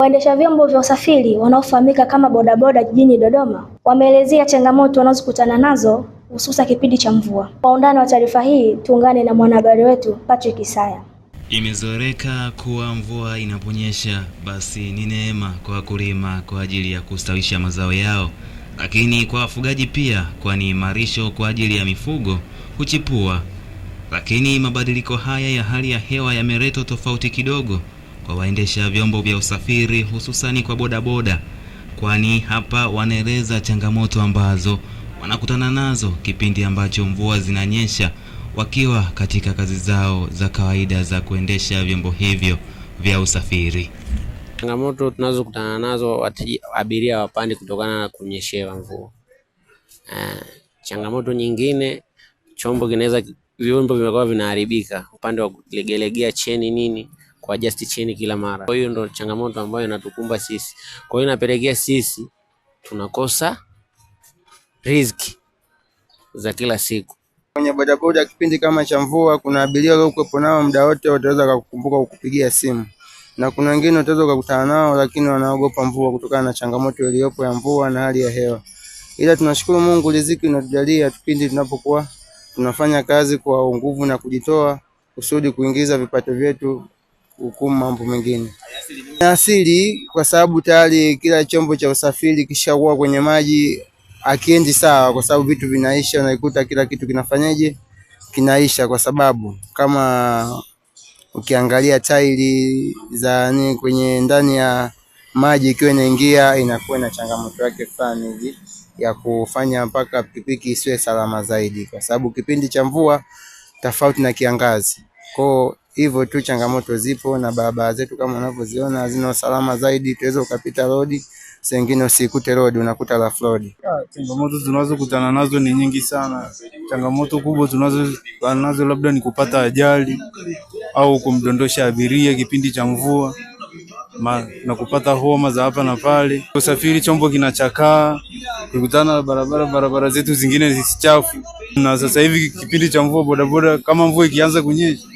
Waendesha vyombo vya usafiri wanaofahamika kama bodaboda jijini Dodoma wameelezea changamoto wanazokutana nazo hususa kipindi cha mvua. Kwa undani wa taarifa hii tuungane na mwanahabari wetu Patrick Isaya. Imezoeleka kuwa mvua inaponyesha basi ni neema kwa wakulima kwa ajili ya kustawisha mazao yao, lakini kwa wafugaji pia, kwani marisho kwa ajili ya mifugo huchipua. Lakini mabadiliko haya ya hali ya hewa yameleta tofauti kidogo kwa waendesha vyombo vya usafiri, hususani kwa bodaboda, kwani hapa wanaeleza changamoto ambazo wanakutana nazo kipindi ambacho mvua zinanyesha wakiwa katika kazi zao za kawaida za kuendesha vyombo hivyo vya usafiri. Changamoto tunazokutana nazo abiria wapande kutokana na kunyeshewa mvua. Changamoto nyingine, vyombo vimekuwa vinaharibika, upande wa kulegelegea cheni nini, kwa adjust cheni kila mara. Kwa hiyo ndo changamoto ambayo inatukumba sisi. Kwa hiyo inapelekea sisi tunakosa riziki za kila siku. Kwenye bodaboda kipindi kama cha mvua, kuna abiria waliokuwepo nao muda wote wataweza kukumbuka kukupigia simu, na kuna wengine wataweza kukutana nao lakini wanaogopa mvua kutokana na changamoto iliyopo ya mvua na hali ya hewa. Ila tunashukuru Mungu, riziki inatujalia kipindi tunapokuwa tunafanya kazi kwa nguvu na kujitoa kusudi kuingiza vipato vyetu hukumu mambo mengine. Asili kwa sababu tayari kila chombo cha usafiri kishakuwa kwenye maji akiendi sawa, kwa sababu vitu vinaisha, unaikuta kila kitu kinafanyaje, kinaisha, kwa sababu kama ukiangalia tairi za kwenye ndani ya maji ikiwa inaingia inakuwa na changamoto yake fulani hivi ya kufanya mpaka pikipiki isiwe salama zaidi, kwa sababu kipindi cha mvua tofauti na kiangazi. Kwa hivyo tu changamoto zipo, na barabara zetu kama unavyoziona hazina usalama zaidi. Tuweza ukapita road, sengine usikute road, unakuta la road. Changamoto tunazokutana nazo ni nyingi sana. Changamoto kubwa tunazokutana nazo labda ni kupata ajali au kumdondosha abiria kipindi cha mvua, na kupata homa za hapa na pale. Usafiri chombo kinachakaa, kukutana barabara zetu zingine zisichafu. Na sasa hivi kipindi cha mvua, bodaboda kama mvua ikianza kunyesha,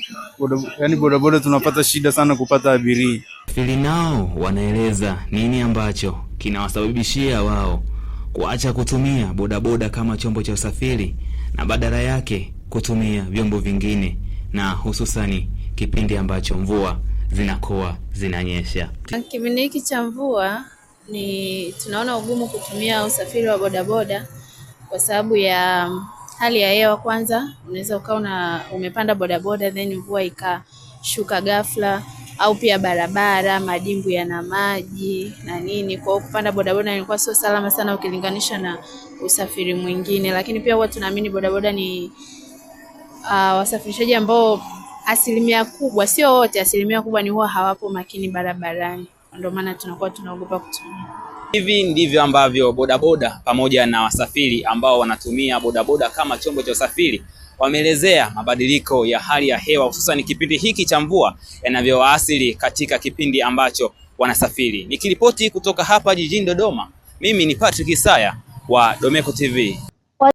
bodaboda tunapata shida sana kupata abiria. Wasafiri nao wanaeleza nini ambacho kinawasababishia wao kuacha kutumia bodaboda kama chombo cha usafiri na badala yake kutumia vyombo vingine, na hususani kipindi ambacho mvua zinakuwa zinanyesha. Kipindi hiki cha mvua tunaona ugumu kutumia usafiri wa bodaboda kwa sababu ya hali ya hewa. Kwanza unaweza ukawa umepanda bodaboda then mvua ikashuka ghafla, au pia barabara madimbu yana maji na nini. Kwa kupanda bodaboda ilikuwa sio salama sana ukilinganisha na usafiri mwingine. Lakini pia huwa tunaamini bodaboda ni wasafirishaji ambao asilimia kubwa, sio wote, asilimia kubwa ni huwa hawapo makini barabarani, ndio maana tunakuwa tunaogopa kutumia. Hivi ndivyo ambavyo bodaboda pamoja na wasafiri ambao wanatumia bodaboda kama chombo cha usafiri wameelezea mabadiliko ya hali ya hewa, hususan kipindi hiki cha mvua, yanavyoathiri katika kipindi ambacho wanasafiri. Nikiripoti kutoka hapa jijini Dodoma, mimi ni Patrick Isaya wa Domeko TV.